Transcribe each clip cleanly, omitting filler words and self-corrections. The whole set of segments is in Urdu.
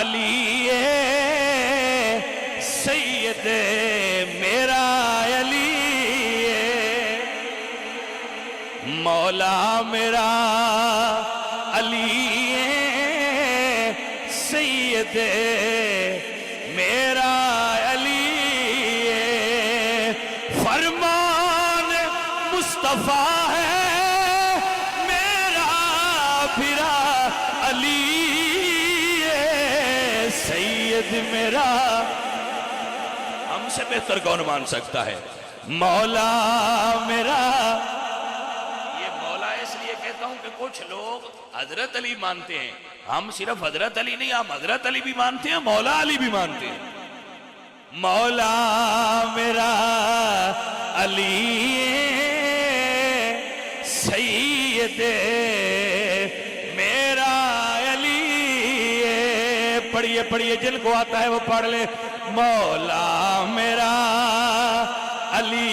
علی سید میرا علی مولا میرا علی سید میرا علی فرمان مصطفیٰ ہے میرا پھرا علی سید میرا ہم سے بہتر کون مان سکتا ہے مولا میرا یہ مولا اس لیے کہتا ہوں کہ کچھ لوگ حضرت علی مانتے ہیں ہم صرف حضرت علی نہیں ہم حضرت علی بھی مانتے ہیں مولا علی بھی مانتے ہیں مولا میرا علی سید میرا علی پڑھیے پڑھیے جن کو آتا ہے وہ پڑھ لے مولا میرا علی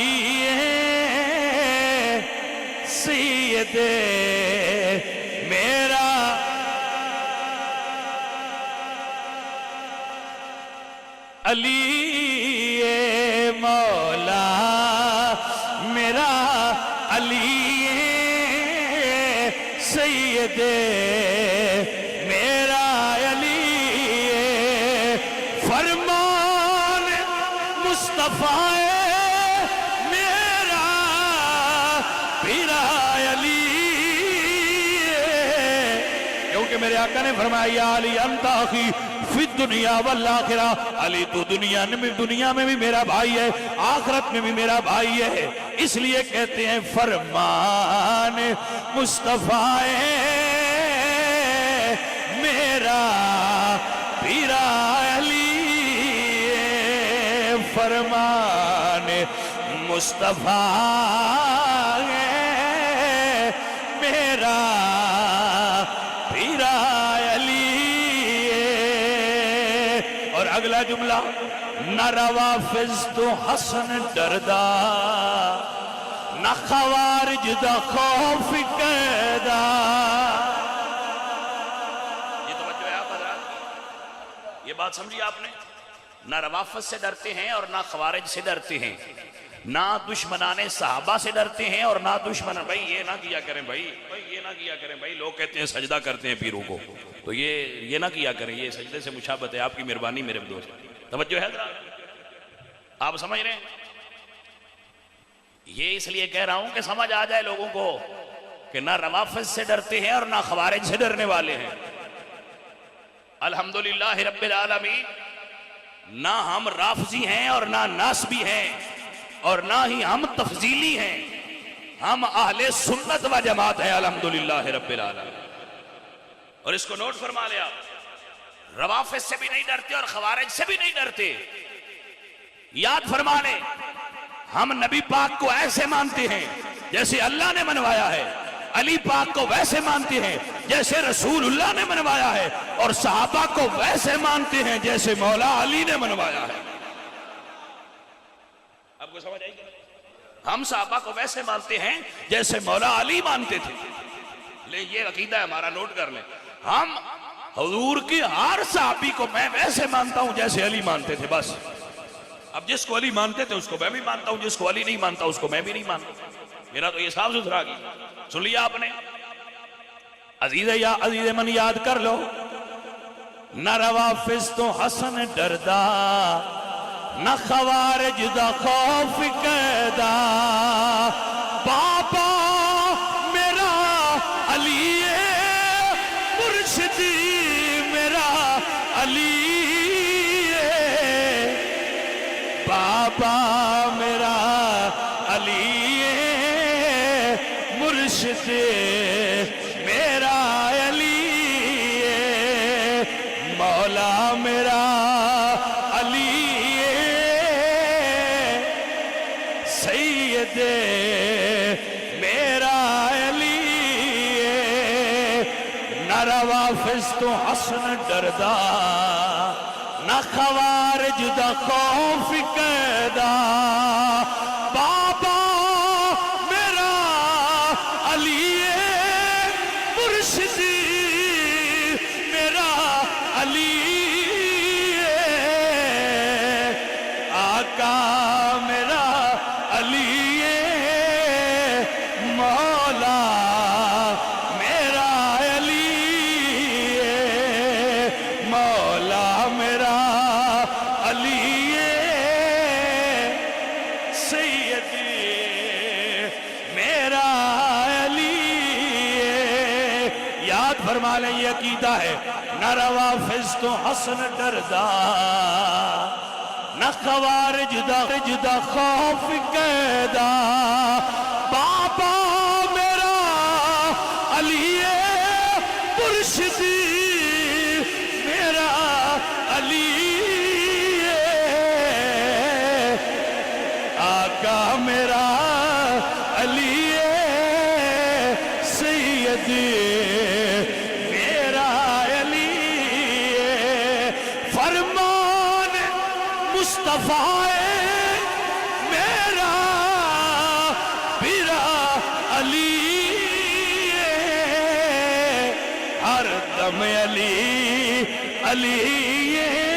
سید میرا علی مولا میرا علی سید میرا علی فرمان مصطفیٰ میرا پھرا علی کیونکہ میرے آقا نے فرمایا یا علی انت اخی فی الدنیا والآخرہ علی تو دنیا میں بھی میرا بھائی ہے آخرت میں بھی میرا بھائی ہے اس لیے کہتے ہیں فرمان مصطفیٰ میرا پھرا علی فرمان مصطفیٰ میرا پھرا علی اور اگلا جملہ نہ روافض تو حسن ڈردا نہ خوارج دا خوف قیدا یہ توجہ ہے آپ حضرات یہ بات سمجھی آپ نے نہ روافض سے ڈرتے ہیں اور نہ خوارج سے ڈرتے ہیں نہ دشمنان صحابہ سے ڈرتے ہیں اور نہ دشمنان بھائی یہ نہ کیا کریں بھائی یہ نہ کیا کریں بھائی لوگ کہتے ہیں سجدہ کرتے ہیں پیروں کو تو یہ نہ کیا کریں یہ سجدے سے مشابہت ہے آپ کی مہربانی میرے دوست توجہ ہے حضرات آپ سمجھ رہے ہیں یہ اس لیے کہہ رہا ہوں کہ سمجھ آ جائے لوگوں کو کہ نہ روافض سے ڈرتے ہیں اور نہ خوارج سے ڈرنے والے ہیں الحمدللہ رب العالمین نہ ہم رافضی ہیں اور نہ ناسبی ہیں اور نہ ہی ہم تفضیلی ہیں ہم اہل سنت و جماعت ہیں الحمدللہ رب العالمین اور اس کو نوٹ فرما لیا روافض سے بھی نہیں ڈرتے اور خوارج سے بھی نہیں ڈرتے یاد فرما لیں ہم نبی پاک کو ایسے مانتے ہیں جیسے اللہ نے منوایا ہے علی پاک کو ویسے مانتے ہیں جیسے رسول اللہ نے منوایا ہے اور صحابہ کو ویسے مانتے ہیں جیسے مولا علی نے منوایا ہے آپ کو سمجھ آئی کہ ہم صحابہ کو ویسے مانتے ہیں جیسے مولا علی مانتے تھے لے یہ عقیدہ ہے ہمارا نوٹ کر لیں ہم حضور کی ہر صحابی کو میں ویسے مانتا ہوں جیسے علی مانتے تھے بس اب جس کو علی مانتے تھے اس کو میں بھی مانتا ہوں جس کو علی نہیں مانتا اس کو میں بھی نہیں مانتا میرا تو یہ صاف ستھرا گیا سن لیا آپ نے عزیز من یاد کر لو نہ روافض تو حسن ڈردا نہ خوارج دا خوف قیدا بابا میرا علی مرشدی میرا علی بابا میرا علی مرشد میرا علی مولا میرا علی سید میرا علی نہ روافض تو حسن ڈردا نہ خوارج دا خوف قیدا بابا میرا علی مرشدی میرا علی والے یہ عقیدہ ہے نہ روافض تو حسن ڈردا نہ خوارج دا خوف قیدا بابا میرا علی مرشدی میرا علی آقا میرا علی سیدی میرا علی فرمان مصطفیٰ میرا میرا علی ہر دم علی علی